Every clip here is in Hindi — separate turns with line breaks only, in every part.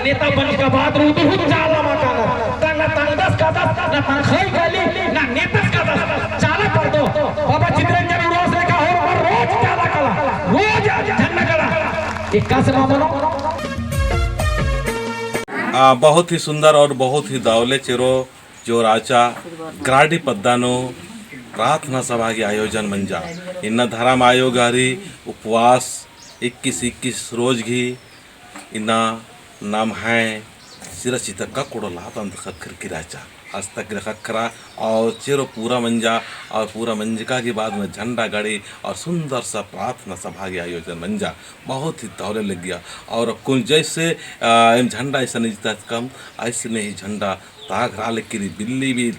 नेता बन का बात रू तो चाला मकाना ना तंगदस का दस ना तंखई गली ना नेता का दस चाला कर दो बाबा चित्रंजन रोज का और रोज चाला कला रोज झंडा कला एक का से मामलो
बहुत ही सुंदर और बहुत ही दावले चेरो जोराचा ग्राडी पद्दानो प्रार्थना सभा के आयोजन मंजा इन धर्म आयोग हरी उपवास 21 रोज घी इना नाम है सिरसित का कोड़ला तंत खखर की राजा आज तक खखरा और चेरो पूरा मंजा और पूरा मंजिका के बाद में झंडा गाड़ी और सुंदर सा प्रार्थना सभा के आयोजन मंजा बहुत ही दौरे लग गया और कुछ जैसे झंडा ऐसा नहीं जीता कम ऐसे नहीं झंडा ताग राल किरी बिल्ली भी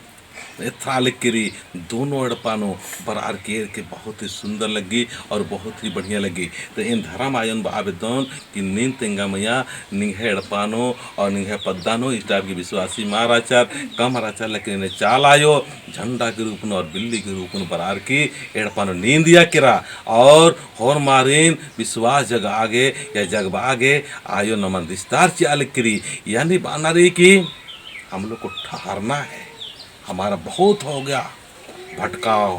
एथराल किरी दोनों अड़पानो बरार के बहुत ही सुंदर लगी और बहुत ही बढ़िया लगी तो इन धर्म आयन आवेदन कि नींद तेंगा मैया निंगे अड़पानो और निंगे पद्दानो इस टाइप के विश्वासी महाराचार कम आचार लेकिन इन्हें चाल आयो झंडा के रूप में और बिल्ली के रूप में बरार की एड़पानो नींदिया किरा और होर मारीन विश्वास जग आगे या जग आगे आयो नमन विस्तार चाल किरी यानी बाना रही कि हम लोग को ठहरना है हमारा बहुत हो गया भटकाव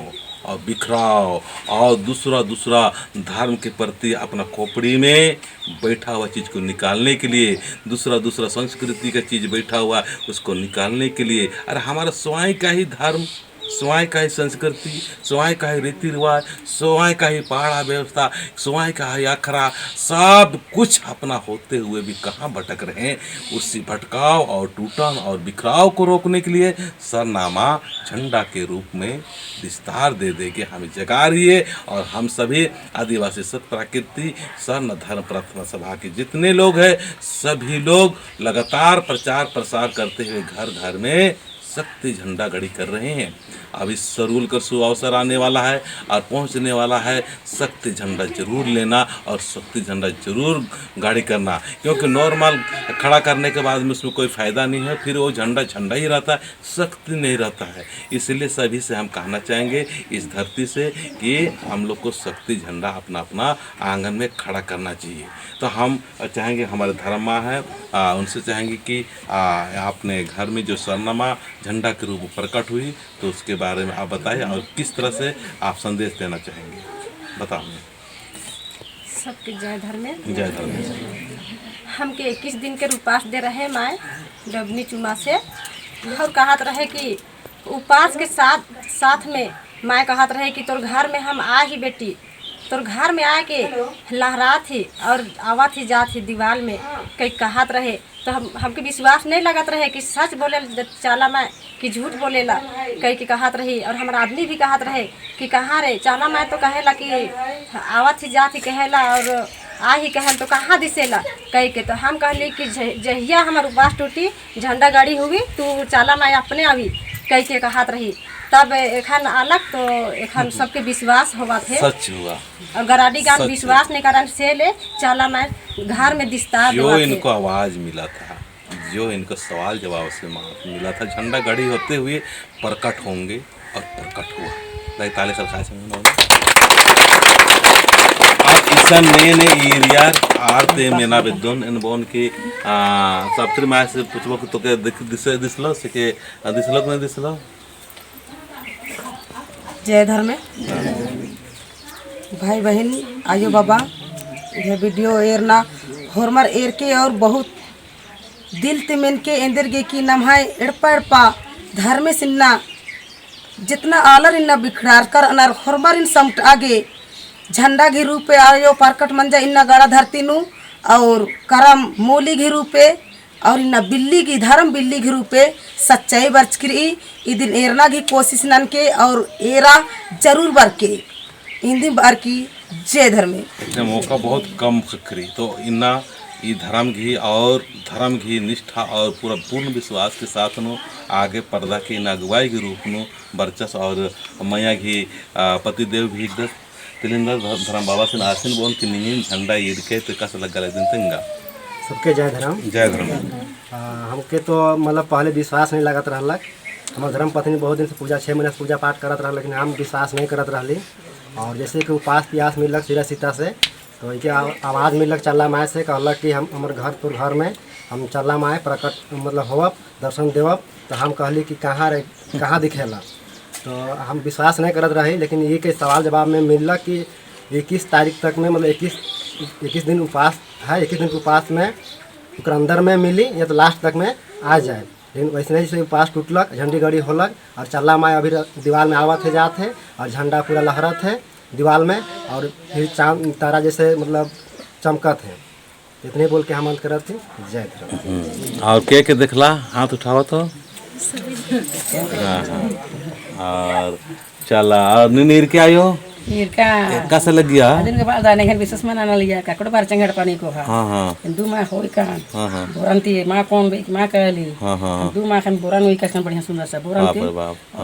और बिखराव और दूसरा धर्म के प्रति अपना खोपड़ी में बैठा हुआ चीज़ को निकालने के लिए दूसरा संस्कृति का चीज़ बैठा हुआ उसको निकालने के लिए अरे हमारा स्वयं का ही धर्म स्वयं का ही संस्कृति स्वयं का ही रीति रिवाज स्वयं का ही पहाड़ा व्यवस्था स्वयं का ही अखरा सब कुछ अपना होते हुए भी कहाँ भटक रहे हैं उसी भटकाव और टूटन और बिखराव को रोकने के लिए सरनामा झंडा के रूप में विस्तार दे के हमें जगा रही है और हम सभी आदिवासी सत प्राकृति स्वर्ण धर्म प्रार्थना सभा के जितने लोग हैं सभी लोग लगातार प्रचार प्रसार करते हुए घर घर में शक्ति झंडा गड़ी कर रहे हैं। अब इस सरूल का शुभ अवसर आने वाला है और पहुंचने वाला है शक्ति झंडा जरूर लेना और शक्ति झंडा जरूर गाड़ी करना क्योंकि नॉर्मल खड़ा करने के बाद में उसमें कोई फ़ायदा नहीं है फिर वो झंडा ही रहता है शक्ति नहीं रहता है इसलिए सभी से हम कहना चाहेंगे इस धरती से कि हम लोग को शक्ति झंडा अपना आंगन में खड़ा करना चाहिए। तो हम चाहेंगे हमारे धर्म माँ है उनसे चाहेंगे कि अपने घर में जो सरनामा झंडा के रूप में प्रकट हुई तो उसके बारे में आप बताएं और किस तरह से आप संदेश देना चाहेंगे बताओ।
सबके जय धर्म
जय धर्म।
हमके 21 दिन के उपास दे रहे माए डबनी चुमा से और कहत रहे कि उपास के साथ में माए कहत रहे कि तोर घर में हम आ ही बेटी तोर घर में आए के लहरा थी और आवा थी जा थी दीवार में कहीं कहत रहे तो हमके विश्वास नहीं लगत रहे कि सच बोले चाला मैं कि झूठ बोलेला कहीं की कहत रही और हमारा आदमी भी कहत रहे कि कहाँ रे चाला मैं तो कहेला कि आवा थी जा थी कहेला और आ ही कहल तो कहाँ दिसेला कही के तो हम कहली कि जहिया हमार उपवास टूटी झंडा गाड़ी हुई तू चाला मैं अपने अभी कही के कहत रही तब एखन अलग तो एखन सबके विश्वास हुआ थे
सच हुआ
और गराडी गांव विश्वास नहीं कारण से ले चाला मैं घर में दिस्तार
जो इनको आवाज मिला था जो इनको सवाल जवाब से मिला था झंडा गाड़ी होते हुए प्रकट होंगे और प्रकट हुआ ताले सरकार इसन ने एरिया आरते मेना विद्वन इन बोन की सावित्री माँ से पूछबो तो के दिसलो से के दिसलो कि नहीं दिसलो।
जय धर्म भाई बहन आयो बाबा ये वीडियो एरना होरमर एर के और बहुत दिल ते मन के अंदर गे की नाम है एड़पा धर्म सिन्ना जितना आलर इन्ना बिखरार कर अनार होरमर इन समट आगे झंडा घी रूपे आयो पारकट मंजा इन्ना गाड़ा धरती नु और करम मोली घी रूपे और इन्ना बिल्ली की धर्म बिल्ली घी रूपे सच्चाई बर्च करी दिन एरना की कोशिश नन के और एरा जरूर बर के हिंदी बार की जय धर्म
मौका बहुत कम खरी तो इन्ना ये धर्म घी निष्ठा और पूरा पूर्ण विश्वास के साथ नो आगे पर्दा की अगुवाई के रूप में बरचस और मैया घी पतिदेव भी तिलिंदर धर्म बाबा से आसीन बोन की नीम झंडा ईद के तो कस लग गए दिन तंगा
सबके जय धर्म
जय धर्म।
हमके तो मतलब पहले विश्वास नहीं लगत रहलक हमारे धर्म पत्नी बहुत दिन से पूजा 6 महीने से पूजा पाठ करत रहा लेकिन हम विश्वास नहीं करत रहली और जैसे कि उपास प्यास मिलक सिरा सीता से तो इनके आवाज़ मिलक चल्ला माए से कहलक कि हम हमारे घर में हम चल्ला माए प्रकट मतलब होवब दर्शन देवब। तो हम कहली कि कहाँ दिखेला। तो हम विश्वास नहीं करत रही, लेकिन ये के सवाल जवाब में मिलक कि 21 तारीख तक में मतलब 21 दिन उपवास है, 21 दिन के उपवास में ओकर अंदर में मिली या तो लास्ट तक में आ जाए। लेकिन वैसे जैसे उपवास टूटलक, झंडी गड़ी होलक और चल्ला माए अभी दीवार में आवत है जात है और झंडा पूरा लहरत है दीवार में, और फिर चांद तारा जैसे मतलब चमकत है। इतने बोल के हम अंत करत थी। जय धर्म।
और के देखला हाथ उठावा तो और चला और नीर के आयो कैसे लग गया
दिन के बाद आने के विशेष मना लिया काकड़ बार चंगड़ पानी को
हाँ
दू माह होई कान बोरंती माँ कौन माँ कहली दू माह खन बोरन होई का बढ़िया सुंदर सा बोरंती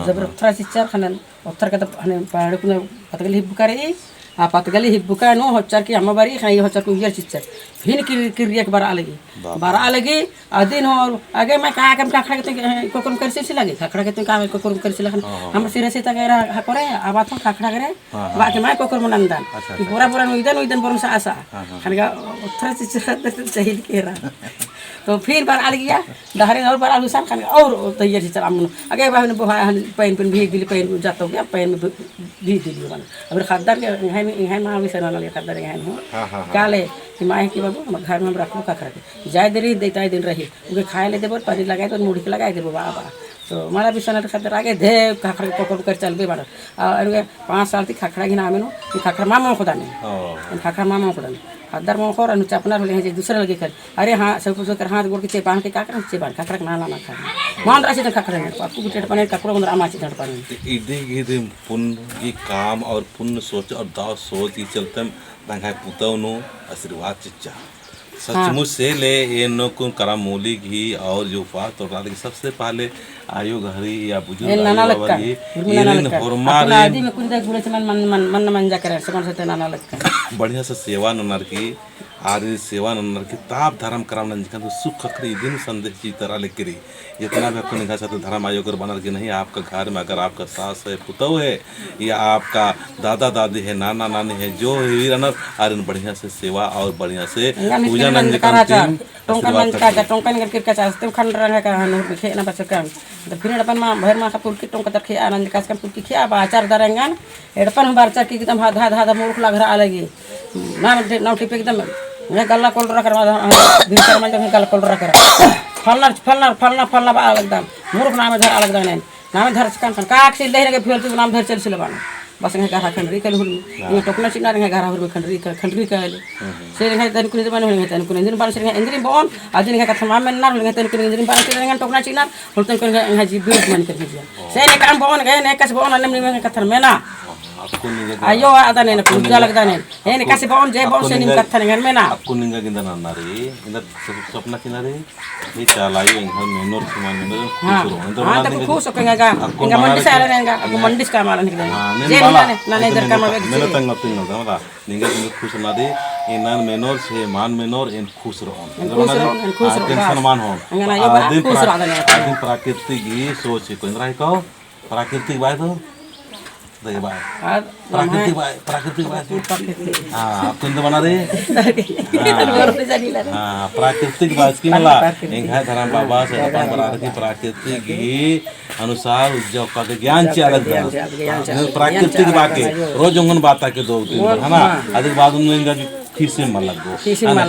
जब थोड़ा सी चार खन उत्तर का तो पहाड़ को पतगली बुकारे आ पतगली हिब्बुका नो होचर की हम बारी खाई होचर को ये चीज फिर किरिया के बारा लगी आ दिन हो आगे मैं का काम खाखड़ा के कोकरम कर से लगे खाखड़ा के तो का कोकरम कर से लखन हम सिरे से तक हा करे आबात हम खाखड़ा करे बाकी मैं कोकरम नंदन कि बोरा उइदन बोरम सा आसा खनगा थोड़ा सी चाहिए के रहा। तो फिर बार आल गया दहरे और बार आलू सान खाने और तैयार से चला मन आगे बाहर पैन भीग दिली पैन जाता गया पैन में भीग दिली बन अब खादार के यहाँ माँ भी सना लिया खादार यहाँ काले कि माँ कि बाबू हम घर में हम रखो का करके जाए देरी देता दिन रही उनके खाए ले देबो पानी लगाए तो मुड़ी के लगाए देबो बाबा। तो मारा भी सना खातर आगे दे खाखड़ा पकड़ कर चल बे बाड़ा और 5 साल तक खाखड़ा घिना आमेनो कि खाखड़ा मामा खुदा नहीं खाखड़ा मामा खुदा नहीं हदर में और अनु चपना ले दूसरे लगे कर अरे हाँ सब कुछ कर हाथ गोड़ के चेपान के का कर चेपान खाखड़ा ना ना खा मान राशि तो खाखड़ा नहीं पापू गुटेट पानी काकरो अंदर आमा चिट पानी
इदे पुण्य की काम और पुण्य सोच और दाव सोच ये चलते तंगाय पुतव नो आशीर्वाद चिच्चा सचमुच से ले ये नो को करामूली घी और जो उपवास तो सबसे पहले आयो घरी या बुजुर्ग
नाना लगता
आदि
में कुछ गुड़े से मन मन जा करे समझ से नाना लगता
बढ़िया से सेवा ननर की आदि सेवा ननर की ताप धर्म कराम नंज तो सुख खरी दिन संदेश की तरह लेकर इतना भी आपको निकाह चाहते धर्म आयोग बनर की नहीं आपका घर में अगर आपका सास है पुतव है या आपका दादा दादी है नाना नानी है जो है रनर आर बढ़िया से सेवा और बढ़िया से पूजा नंज
टोंकन करके का चाहते खंड रंग का हनु खे ना बस का तो फिर अपन मां भर मां का पुल की टोंका तक आनंद का पुल की खिया बाचार दरंगन एडपन बारचा की एकदम आधा आधा मूर्ख लग रहा अलगी ना नौटी पे एकदम मैं गल्ला कोल रख रहा दिन कर मैं गल्ला कोल रख रहा फलना फलना फलना फलना बा एकदम मूर्ख नाम धर अलग दाने नाम धर कान काक से लेने के फिर तू नाम धर चल से लबान बस ने कहा खंडरी कल हुन ये टोकना चिना रे घर हुर खंडरी कहले से रे तन कुनि बन होले तन कुनि दिन बार से इंद्री बोन आज ने का थमा में ना रे तन कुनि इंद्री बार से रे टोकना चिना हुन तन कुनि यहाँ जी बीट मन कर दिया से ने काम बोन गए ने कस बोन ने में कथर में ना ayo ada nih nak kerja lagi dah nih ini kasih bawon jay bawon sini kata nih kan mana
aku ninggal ginda nari ginda sopna kinari ini calayo yang ham menor cuma menor
tapi khusus enggak mandis ada enggak aku mandis kamaran nih jay nih nane der kamar beg
menor tengah tengah sama lah ninggal ginda khusus nari inan menor se man menor in khusus rohon tension man hon adin prakirtik gi soch ko indra kau prakirtik baik tuh देखिए भाई प्राकृतिक हाँ आपको इंद्र बना दे हाँ प्राकृतिक बात की मला एक है धर्म बाबा से अपन बना रखी प्राकृतिक ही अनुसार जो का ज्ञान चे अलग है प्राकृतिक बाकी रोज उंगन बात के दो है ना अधिक बाद उन्हें खीसे मन लगो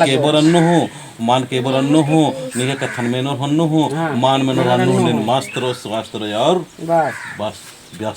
केबर अन्नु हो मान केबर अन्नु हो निगे कथन में नो हन्नु हो मान में नो हन्नु हो मस्त रो स्वास्थ्य रो और बस व्यस्त